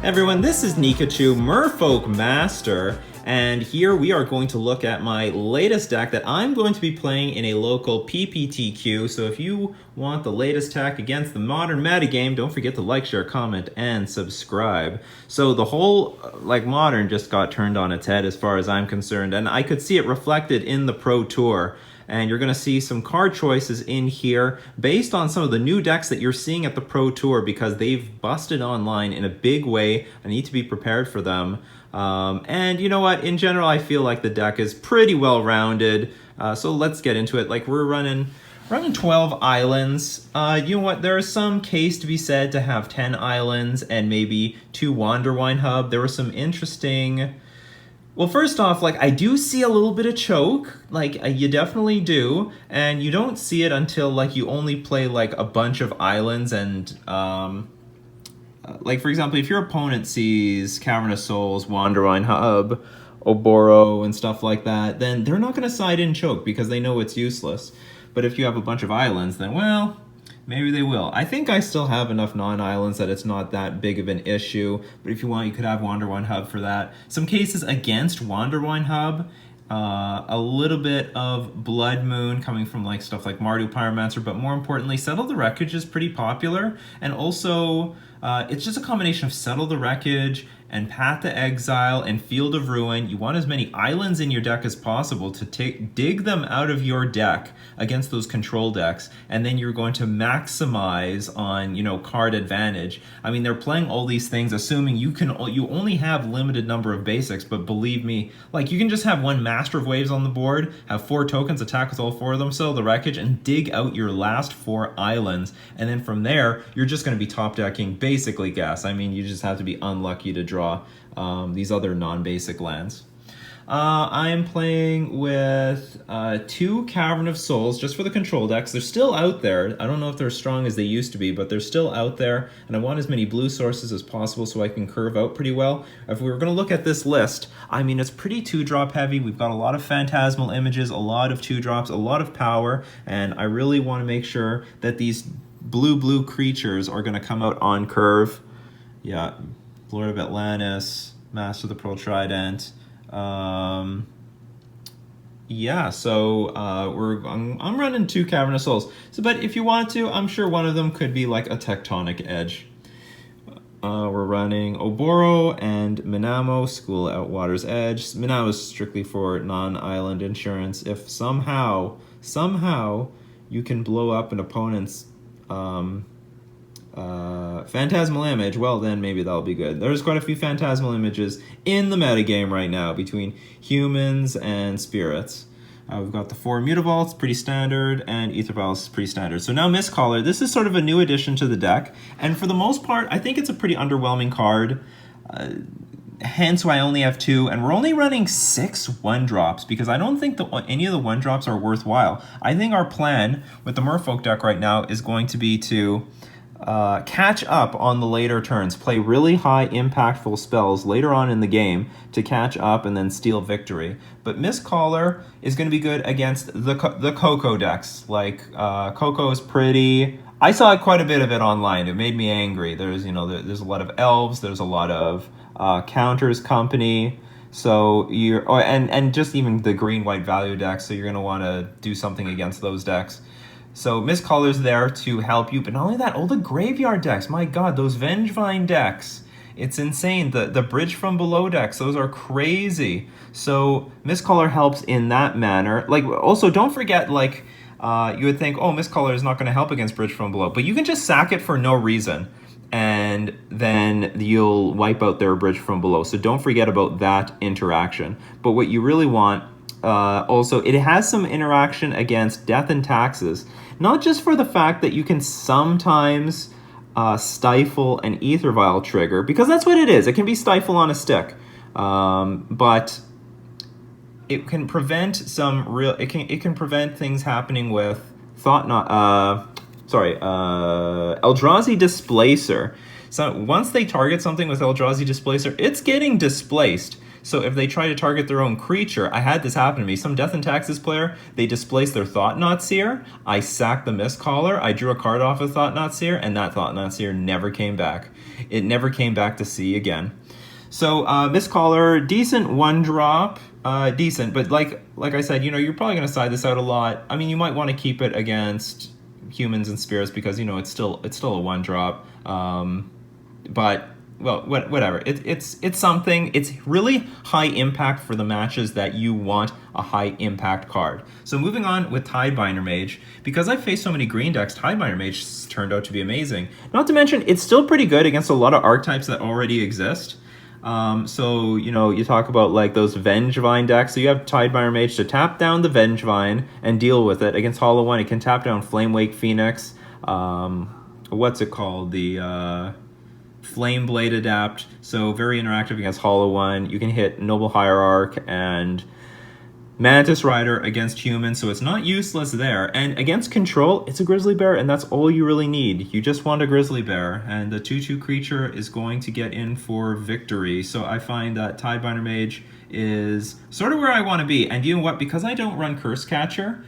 Everyone, this is Nikachu, Merfolk Master, and here we are going to look at my latest deck that I'm going to be playing in a local PPTQ. So if you want the latest tech against the modern metagame, don't forget to like, share, comment, and subscribe. So the whole, modern just got turned on its head as far as I'm concerned, and I could see it reflected in the Pro Tour. And you're going to see some card choices in here based on some of the new decks that you're seeing at the Pro Tour because they've busted online in a big way. I need to be prepared for them. And you know what? In general, I feel like the deck is pretty well-rounded. So let's get into it. We're running 12 islands. You know what? There is some case to be said to have 10 islands and maybe 2 Wanderwine Hub. There were some interesting... Well, first off, I do see a little bit of choke, you definitely do, and you don't see it until, you only play, a bunch of islands, and, for example, if your opponent sees Cavern of Souls, Wanderwine Hub, Oboro, and stuff like that, then they're not going to side in choke because they know it's useless. But if you have a bunch of islands, then, well... maybe they will. I think I still have enough non-islands that it's not that big of an issue, but if you want, you could have Wanderwine Hub for that. Some cases against Wanderwine Hub, a little bit of Blood Moon coming from stuff like Mardu Pyromancer, but more importantly, Settle the Wreckage is pretty popular, and also it's just a combination of Settle the Wreckage and Path to Exile and Field of Ruin. You want as many islands in your deck as possible to dig them out of your deck against those control decks, and then you're going to maximize on, card advantage. I mean, they're playing all these things assuming you only have limited number of basics, but believe me, you can just have one Master of Waves on the board, have 4 tokens, attack with all 4 of them, Settle the Wreckage, and dig out your last 4 islands, and then from there, you're just going to be top decking basically gas. I mean, you just have to be unlucky to draw these other non-basic lands. I am playing with 2 Cavern of Souls just for the control decks. They're still out there. I don't know if they're as strong as they used to be, but they're still out there, and I want as many blue sources as possible so I can curve out pretty well. If we were going to look at this list, I mean, it's pretty 2-drop heavy. We've got a lot of Phantasmal Images, a lot of 2-drops, a lot of power, and I really want to make sure that these blue creatures are going to come out on curve. Yeah, Lord of Atlantis, Master of the Pearl Trident. Yeah, so I'm running 2 Cavern of Souls. So, but if you wanted to, I'm sure one of them could be like a Tectonic Edge. We're running Oboro and Minamo, School at Water's Edge. Minamo is strictly for non-island insurance. If somehow you can blow up an opponent's Phantasmal Image, well then maybe that'll be good. There's quite a few Phantasmal Images in the metagame right now between humans and spirits. We've got the 4 Mutavaults, pretty standard, and Aether Vial is pretty standard. So now Mistcaller, this is sort of a new addition to the deck, and for the most part, I think it's a pretty underwhelming card. Hence why I only have 2, and we're only running 6 1-drops because I don't think any of the 1-drops are worthwhile. I think our plan with the Merfolk deck right now is going to be to catch up on the later turns, play really high impactful spells later on in the game to catch up and then steal victory. But Mistcaller is going to be good against the Coco decks. Coco is pretty... I saw quite a bit of it online. It made me angry. There's a lot of elves, there's a lot of counters company. So and just even the green-white value decks, so you're going to want to do something against those decks. So Mistcaller's there to help you, but not only that, all the graveyard decks, my god, those Vengevine decks, it's insane. The Bridge from Below decks, those are crazy. So Mistcaller helps in that manner. Also, don't forget, you would think, oh, Mistcaller is not going to help against Bridge from Below, but you can just sack it for no reason, and then you'll wipe out their Bridge from Below. So don't forget about that interaction. But what you really want, also, it has some interaction against Death and Taxes. Not just for the fact that you can sometimes stifle an Aether Vial trigger, because that's what it is. It can be stifle on a stick, but it can prevent it can prevent things happening with Eldrazi Displacer. So once they target something with Eldrazi Displacer, it's getting displaced. So if they try to target their own creature, I had this happen to me. Some Death and Taxes player, they displaced their Thought-Knot Seer. I sacked the Mistcaller. I drew a card off of Thought-Knot Seer, and that Thought-Knot Seer never came back. It never came back to sea again. So Mistcaller, decent 1-drop. Decent, but like I said, you know, you're probably going to side this out a lot. I mean, you might want to keep it against humans and spirits because, you know, it's still a 1-drop. But well, whatever. It's something. It's really high impact for the matches that you want a high impact card. So moving on with Tidebinder Mage, because I faced so many green decks, Tidebinder Mage turned out to be amazing. Not to mention, it's still pretty good against a lot of archetypes that already exist. So, you know, you talk about like those Vengevine decks. So you have Tidebinder Mage to tap down the Vengevine and deal with it. Against Hollow One, it can tap down Flamewake Phoenix. What's it called? The Flameblade Adapt. So very interactive against Hollow One. You can hit Noble Hierarch and Mantis Rider against humans, so it's not useless there. And against control, it's a Grizzly Bear, and that's all you really need. You just want a Grizzly Bear, and the 2/2 creature is going to get in for victory. So I find that Tidebinder Mage is sort of where I want to be. And you know what? Because I don't run Curse Catcher,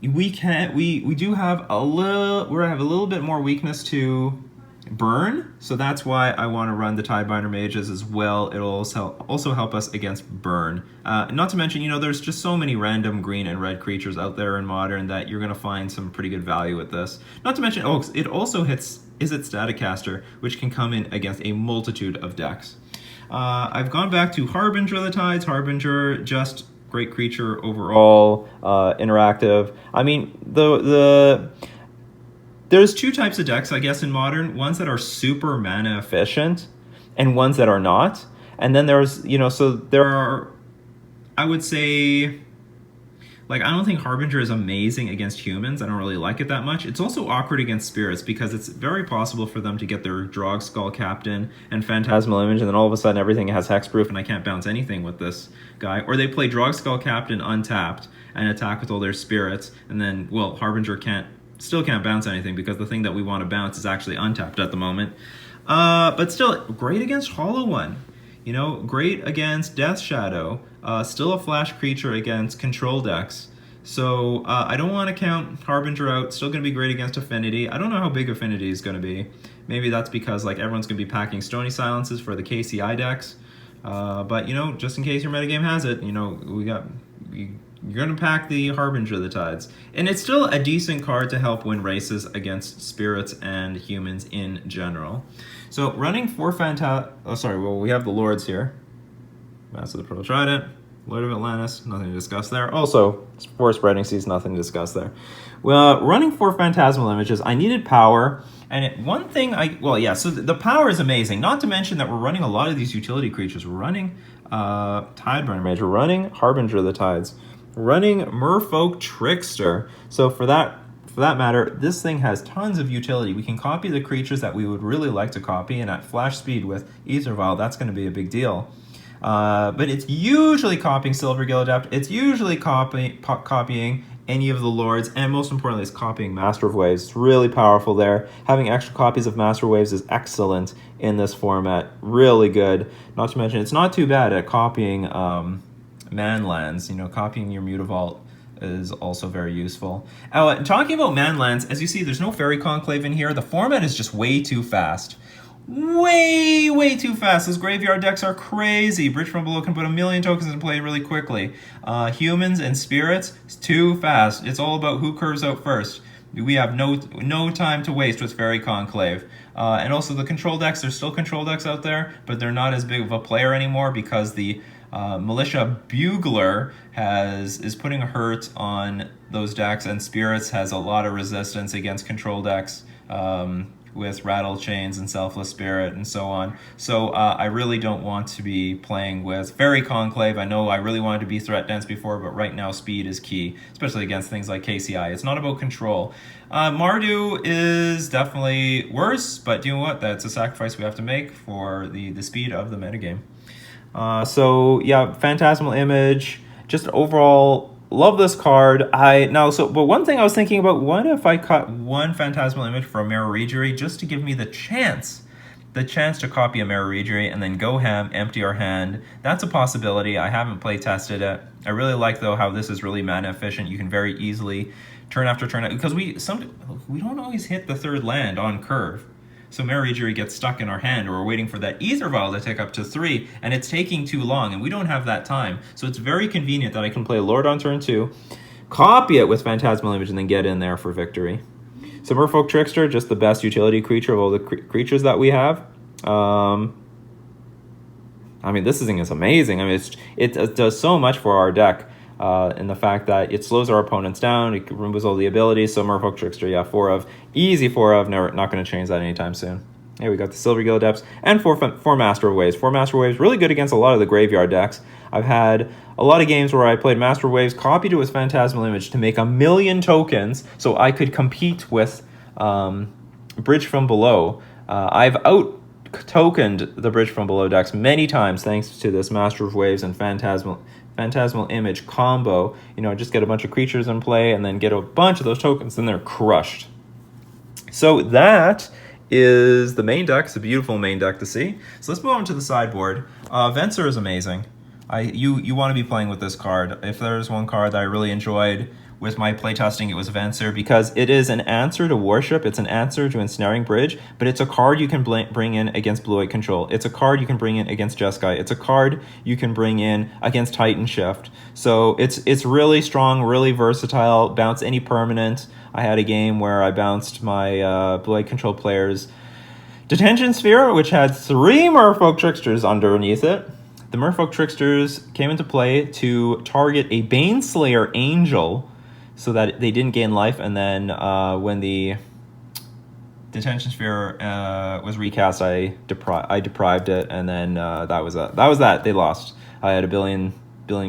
we do have a little bit more weakness to burn, so that's why I want to run the Tidebinder Mages as well. It'll also help us against burn. Not to mention, you know, there's just so many random green and red creatures out there in Modern that you're going to find some pretty good value with this. Not to mention, oh, it also hits Izzet Staticaster, which can come in against a multitude of decks. I've gone back to Harbinger of the Tides. Harbinger, just great creature overall, interactive. I mean, there's two types of decks, I guess, in Modern. Ones that are super mana efficient and ones that are not. And then there's, you know, so there are, I would say, like, I don't think Harbinger is amazing against humans. I don't really like it that much. It's also awkward against spirits because it's very possible for them to get their Drog Skull Captain and Phantasmal Image, and then all of a sudden everything has hexproof and I can't bounce anything with this guy. Or they play Drog Skull Captain untapped and attack with all their spirits, and then, well, Harbinger still can't bounce anything because the thing that we want to bounce is actually untapped at the moment. But still, great against Hollow One. You know, great against Death Shadow. Still a flash creature against control decks. So I don't want to count Harbinger out. Still going to be great against Affinity. I don't know how big Affinity is going to be. Maybe that's because like everyone's going to be packing Stony Silences for the KCI decks. But, you know, just in case your metagame has it, you know, you're going to pack the Harbinger of the Tides. And it's still a decent card to help win races against spirits and humans in general. So running 4 we have the Lords here. Master of the Pearl Trident, Lord of Atlantis, nothing to discuss there. Also, 4 Spreading Seas, nothing to discuss there. Well, running 4 Phantasmal Images, I needed power. And so the power is amazing. Not to mention that we're running a lot of these utility creatures. We're running Tidebinder Mage, we're running Harbinger of the Tides, running Merfolk Trickster. So for that matter, this thing has tons of utility. We can copy the creatures that we would really like to copy, and at flash speed with Aether Vial, that's going to be a big deal. But it's usually copying Silvergill Adept. It's usually copying any of the Lords, and most importantly, it's copying Master of Waves. It's really powerful there. Having extra copies of Master of Waves is excellent in this format. Really good. Not to mention, it's not too bad at copying manlands. You know, copying your Mutavault is also very useful. Talking about manlands, as you see, there's no Fairy Conclave in here. The format is just way too fast. Way too fast. Those graveyard decks are crazy. Bridge from Below can put 1,000,000 tokens in play really quickly. Humans and spirits, it's too fast. It's all about who curves out first. We have no time to waste with Fairy Conclave. And also the control decks, there's still control decks out there, but they're not as big of a player anymore because the Militia Bugler is putting a hurt on those decks, and Spirits has a lot of resistance against control decks with Rattle Chains and Selfless Spirit and so on. So I really don't want to be playing with Fairy Conclave. I know I really wanted to be threat dense before, but right now speed is key, especially against things like KCI. It's not about control. Mardu is definitely worse, but you know what? That's a sacrifice we have to make for the speed of the metagame. So yeah, Phantasmal Image, just overall love this card. But one thing I was thinking about, what if I cut one Phantasmal Image for a Mirror Rejury just to give me the chance the chance to copy a Mirror Regenerate and then go ham, empty our hand, that's a possibility. I haven't play tested it. I really like, though, how this is really mana efficient. You can very easily turn after turn, because we don't always hit the third land on curve. So Mirror Regenerate gets stuck in our hand, or we're waiting for that Aether Vial to take up to 3, and it's taking too long, and we don't have that time. So it's very convenient that I can play Lord on turn 2, copy it with Phantasmal Image, and then get in there for victory. So Merfolk Trickster, just the best utility creature of all the creatures that we have. I mean, this thing is amazing. I mean, it does so much for our deck. In the fact that it slows our opponents down, it removes all the abilities. So Merfolk Trickster, yeah, 4 of. Easy 4 of, not going to change that anytime soon. Here we got the Silvergill Adepts, and 4 Master Waves. 4 Master Waves, really good against a lot of the graveyard decks. I've had a lot of games where I played Master Waves, copied it with Phantasmal Image to make 1,000,000 tokens, so I could compete with Bridge from Below. I've out-tokened the Bridge from Below decks many times thanks to this Master of Waves and Phantasmal Image combo. You know, just get a bunch of creatures in play and then get a bunch of those tokens, then they're crushed. So that is the main deck. It's a beautiful main deck to see. So let's move on to the sideboard. Venser is amazing. You want to be playing with this card. If there's one card that I really enjoyed with my playtesting, it was Venser, because it is an answer to Worship. It's an answer to Ensnaring Bridge, but it's a card you can bring in against Blue-White Control. It's a card you can bring in against Jeskai. It's a card you can bring in against Titan Shift. So it's really strong, really versatile, bounce any permanent. I had a game where I bounced my Blue-White Control player's Detention Sphere, which had 3 Merfolk Tricksters underneath it. The Merfolk Tricksters came into play to target a Baneslayer Angel so that they didn't gain life, and then when the Detention Sphere was recast, I deprived it, and then that was that. They lost. I had a billion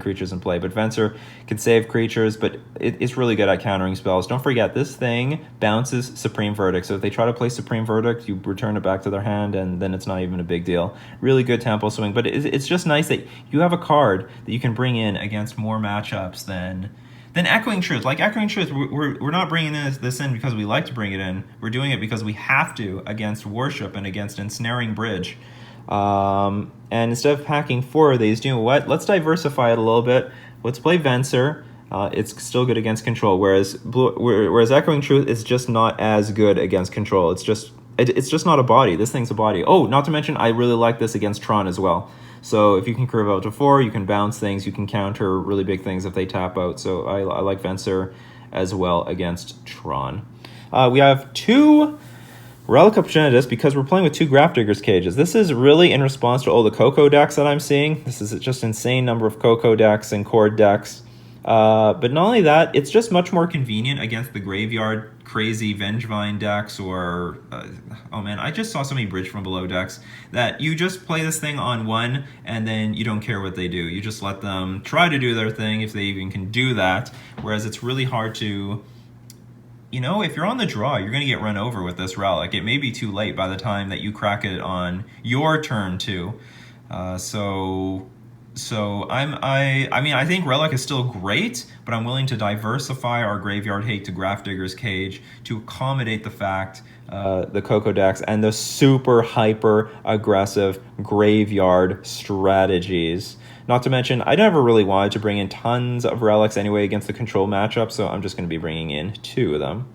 creatures in play, but Venser can save creatures, but it's really good at countering spells. Don't forget, this thing bounces Supreme Verdict, so if they try to play Supreme Verdict, you return it back to their hand, and then it's not even a big deal. Really good tempo swing, but it's just nice that you have a card that you can bring in against more matchups than Echoing Truth. Like Echoing Truth, we're not bringing this in because we like to bring it in. We're doing it because we have to against Worship and against Ensnaring Bridge. And instead of packing 4 of these, you know what? Let's diversify it a little bit. Let's play Venser. It's still good against Control, whereas Echoing Truth is just not as good against Control. It's just not a body. This thing's a body. Oh, not to mention, I really like this against Tron as well. So if you can curve out to 4, you can bounce things, you can counter really big things if they tap out. So I like Venser as well against Tron. We have 2 Relic of Progenitus because we're playing with 2 Grafdigger's Cages. This is really in response to all the Coco decks that I'm seeing. This is just insane number of Coco decks and Cord decks. But not only that, it's just much more convenient against the graveyard crazy Vengevine decks, or oh man, I just saw so many Bridge from Below decks that you just play this thing on 1 and then you don't care what they do. You just let them try to do their thing if they even can do that. Whereas it's really hard to, you know, if you're on the draw, you're going to get run over with this Relic. It may be too late by the time that you crack it on your turn too. So I think Relic is still great, but I'm willing to diversify our graveyard hate to Grafdigger's Cage to accommodate the fact the Coco decks and the super hyper aggressive graveyard strategies. Not to mention, I never really wanted to bring in tons of relics anyway against the Control matchup, so I'm just going to be bringing in 2 of them.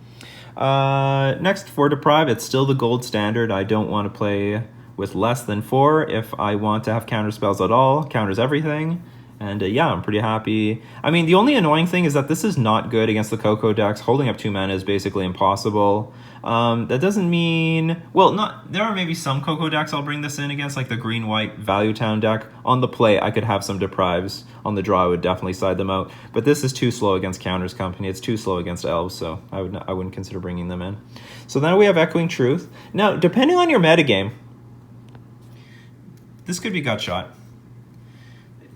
Next, for Deprive, it's still the gold standard. I don't want to play with less than 4 if I want to have counter spells at all. Counters everything. And yeah, I'm pretty happy. I mean, the only annoying thing is that this is not good against the Coco decks. Holding up 2 mana is basically impossible. That doesn't mean... Well, there are maybe some Coco decks I'll bring this in against, like the green-white Value Town deck. On the play, I could have some Deprives. On the draw, I would definitely side them out. But this is too slow against Counters Company. It's too slow against Elves, so I wouldn't consider bringing them in. So now we have Echoing Truth. Now, depending on your metagame, this could be gut shot.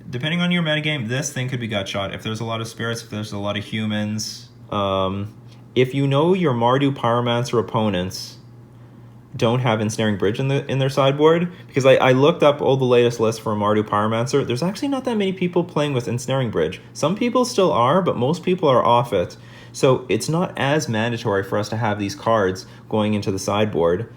Depending on your metagame, this thing could be gut shot. If there's a lot of spirits, if there's a lot of humans, if you know your Mardu Pyromancer opponents don't have Ensnaring Bridge in their sideboard, because I looked up all the latest lists for Mardu Pyromancer, there's actually not that many people playing with Ensnaring Bridge. Some people still are, but most people are off it. So it's not as mandatory for us to have these cards going into the sideboard.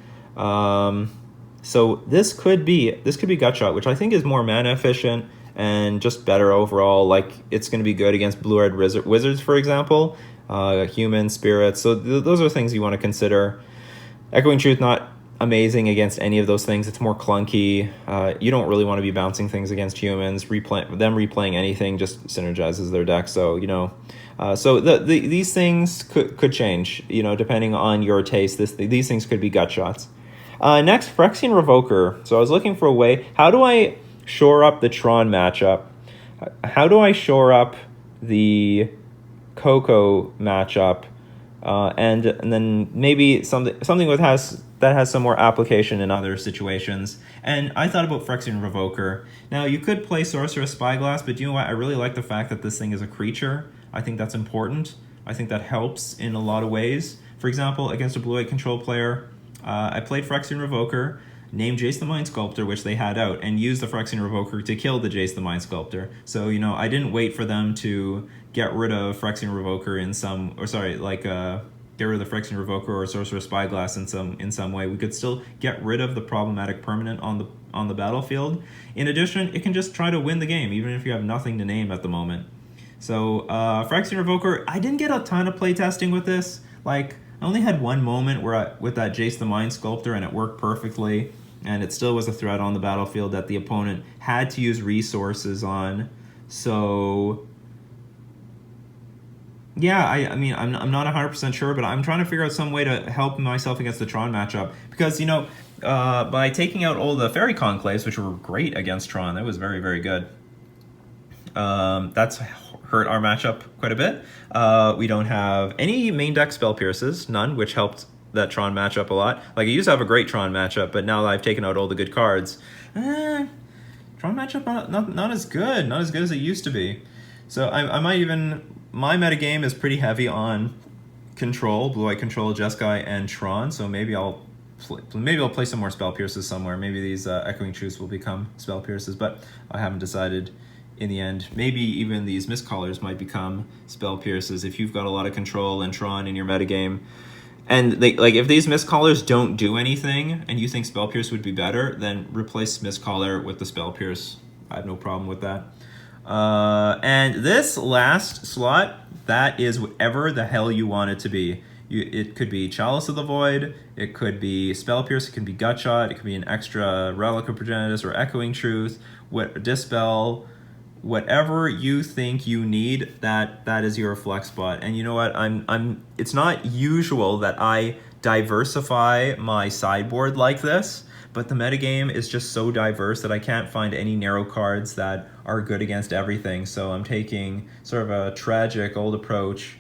So this could be Gutshot, which I think is more mana efficient and just better overall. Like, it's going to be good against blue-eyed wizards, for example, human spirits. So those are things you want to consider. Echoing Truth, not amazing against any of those things. It's more clunky. You don't really want to be bouncing things against humans. Replaying anything just synergizes their deck. So, you know, these things could change, you know, depending on your taste. These things could be gut shots. Next, Phyrexian Revoker. So I was looking for a way. How do I shore up the Tron matchup? How do I shore up the Coco matchup? And then maybe something that has some more application in other situations. And I thought about Phyrexian Revoker. Now, you could play Sorcerous Spyglass, but you know what? I really like the fact that this thing is a creature. I think that's important. I think that helps in a lot of ways. For example, against a blue-white control player, I played Phyrexian Revoker, named Jace the Mind Sculptor, which they had out, and used the Phyrexian Revoker to kill the Jace the Mind Sculptor. So, you know, I didn't wait for them to get rid of Phyrexian Revoker get rid of the Phyrexian Revoker or Sorcerous Spyglass in some way. We could still get rid of the problematic permanent on the battlefield. In addition, it can just try to win the game, even if you have nothing to name at the moment. So, Phyrexian Revoker, I didn't get a ton of playtesting with this. Like, I only had one moment with that Jace the Mind Sculptor, and it worked perfectly, and it still was a threat on the battlefield that the opponent had to use resources on. So, yeah, I mean, I'm not 100% sure, but I'm trying to figure out some way to help myself against the Tron matchup. Because, you know, by taking out all the Fairy Conclaves, which were great against Tron, that was very, very good. That's hurt our matchup quite a bit. We don't have any main deck Spell Pierces, none, which helped that Tron matchup a lot. Like, I used to have a great Tron matchup, but now that I've taken out all the good cards, Tron matchup not as good as it used to be. So I might even... My metagame is pretty heavy on control, blue-white control, Jeskai, and Tron, so maybe I'll play some more Spell Pierces somewhere. Maybe these Echoing Truths will become Spell Pierces, but I haven't decided in the end. Maybe even these Mistcallers might become Spell Pierces if you've got a lot of control and Tron in your metagame. And if these Mistcallers don't do anything and you think Spell Pierce would be better, then replace Mistcaller with the Spell Pierce. I have no problem with that. And this last slot, that is whatever the hell you want it to be. It could be Chalice of the Void, it could be Spell Pierce, it could be Gutshot, it could be an extra Relic of Progenitus or Echoing Truth, Dispel, whatever you think you need, that is your flex spot. And you know what? It's not usual that I diversify my sideboard like this, but the metagame is just so diverse that I can't find any narrow cards that are good against everything. So I'm taking sort of a tragic old approach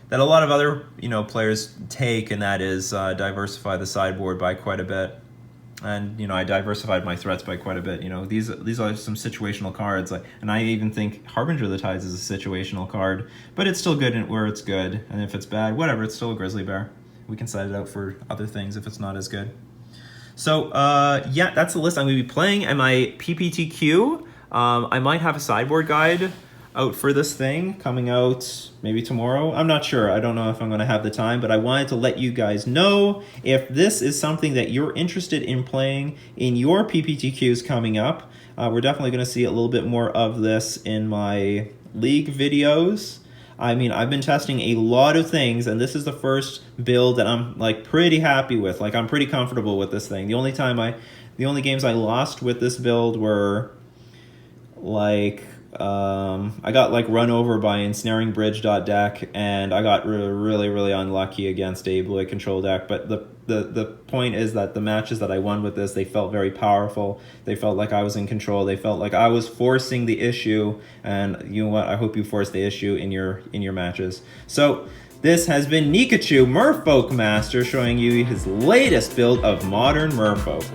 that a lot of other, you know, players take, and that is diversify the sideboard by quite a bit. And, you know, I diversified my threats by quite a bit. You know, these are some situational cards, and I even think Harbinger of the Tides is a situational card, but it's still good where it's good, and if it's bad, whatever, it's still a Grizzly Bear. We can side it out for other things if it's not as good. So, yeah, that's the list I'm going to be playing. And my PPTQ, I might have a sideboard guide out for this thing coming out maybe tomorrow. I'm not sure. I don't know if I'm going to have the time, but I wanted to let you guys know if this is something that you're interested in playing in your PPTQs coming up. We're definitely going to see a little bit more of this in my league videos. I mean, I've been testing a lot of things, and this is the first build that I'm like pretty happy with. Like, I'm pretty comfortable with this thing. The only games I lost with this build were like I got like run over by Ensnaring Bridge.deck, and I got really, really unlucky against a blue control deck. But the point is that the matches that I won with this, they felt very powerful. They felt like I was in control. They felt like I was forcing the issue, and you know what? I hope you force the issue in your matches. So this has been Nikachu, Merfolk Master, showing you his latest build of Modern Merfolk.